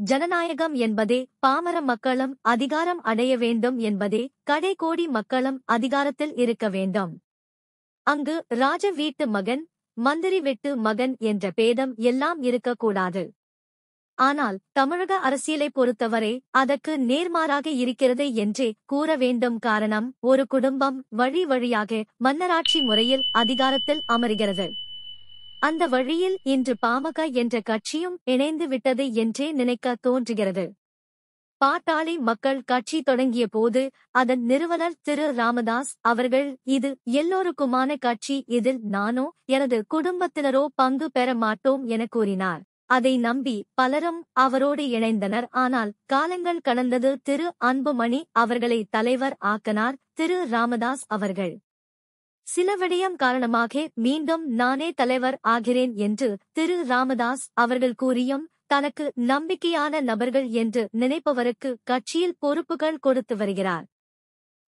ஜனநாயகம் என்பதே பாமர மக்களும் அதிகாரம் அடைய வேண்டும் என்பதே கடைக்கோடி மக்களும் அதிகாரத்தில் இருக்க வேண்டும். அங்கு ராஜ வீட்டு மகன், மந்திரி வீட்டு மகன் என்ற பேதம் எல்லாம் இருக்கக்கூடாது. ஆனால் தமிழக அரசியலை பொறுத்தவரை அதற்கு நேர்மாறாக இருக்கிறது என்றே கூற வேண்டும். காரணம், ஒரு குடும்பம் வழி வழியாக மன்னராட்சி முறையில் அதிகாரத்தில் அமர்கிறது. அந்த வழியில் இன்று பாமக என்ற கட்சியும் இணைந்து விட்டது என்றே நினைக்க தோன்றுகிறது. பாட்டாளி மக்கள் கட்சி தொடங்கிய போது அதன் நிறுவனர் திரு ராமதாஸ் அவர்கள் இது எல்லோருக்குமான கட்சி, இதில் நானோ எனது குடும்பத்தினரோ பங்கு பெற மாட்டோம் என கூறினார். அதை நம்பி பலரும் அவரோடு இணைந்தனர். ஆனால் காலங்கள் கடந்தது. திரு அன்புமணி அவர்களை தலைவர் ஆக்கினார் திரு ராமதாஸ் அவர்கள். சில விடயம் காரணமாக மீண்டும் நானே தலைவர் ஆகிறேன் என்று திரு ராமதாஸ் அவர்கள் கூறியும் தனக்கு நம்பிக்கையான நபர்கள் என்று நினைப்பவருக்கு கட்சியில் பொறுப்புகள் கொடுத்து வருகிறார்.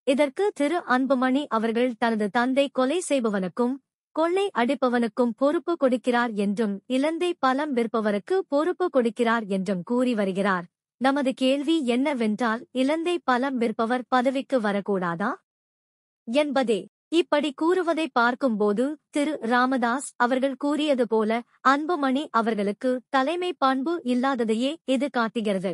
இதற்கு திரு அன்புமணி அவர்கள் தனது தந்தை கொலை செய்பவனுக்கும் கொள்ளை அடிப்பவனுக்கும் பொறுப்பு கொடுக்கிறார் என்றும் இலந்தை பழம் விற்பவருக்கு பொறுப்பு கொடுக்கிறார் என்றும் கூறி வருகிறார். நமது கேள்வி என்னவென்றால், இலந்தை பழம் விற்பவர் பதவிக்கு வரக்கூடாதா என்பதே. இப்படி கூறுவதை பார்க்கும்போது திரு ராமதாஸ் அவர்கள் கூறியது போல அன்புமணி அவர்களுக்கு தலைமை பண்பு இல்லாததையே இது காட்டுகிறது.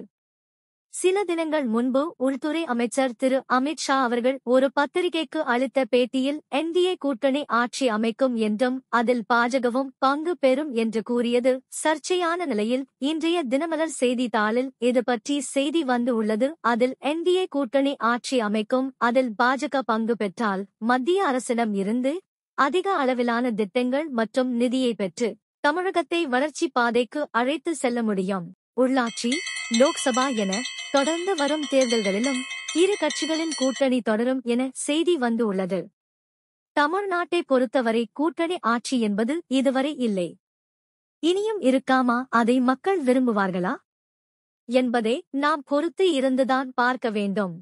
சில தினங்கள் முன்பு உள்துறை அமைச்சர் திரு அமித் ஷா அவர்கள் ஒரு பத்திரிகைக்கு அளித்த பேட்டியில் என்டிஏ கூட்டணி ஆட்சி அமைக்கும் என்றும் அதில் பாஜகவும் பங்கு பெறும் என்று கூறியது சர்ச்சையான நிலையில் இன்றைய தினமலர் செய்தித்தாளில் இது பற்றி செய்தி வந்து உள்ளது. அதில் என்டிஏ கூட்டணி ஆட்சி அமைக்கும், அதில் பாஜக பங்கு பெற்றால் மத்திய அரசிடம் இருந்து அதிக அளவிலான திட்டங்கள் மற்றும் நிதியை பெற்று தமிழகத்தை வளர்ச்சி பாதைக்கு அழைத்து செல்ல முடியும். உள்ளாட்சி, லோக்சபா என தொடர்ந்து வரும் தேர்தல்களிலும் இரு கட்சிகளின் கூட்டணி தொடரும் என செய்தி வந்து உள்ளது. தமிழ்நாட்டை பொறுத்தவரை கூட்டணி ஆட்சி என்பது இதுவரை இல்லை. இனியும் இருக்காமா? அதை மக்கள் விரும்புவார்களா என்பதை நாம் பொறுத்து இருந்துதான் பார்க்க வேண்டும்.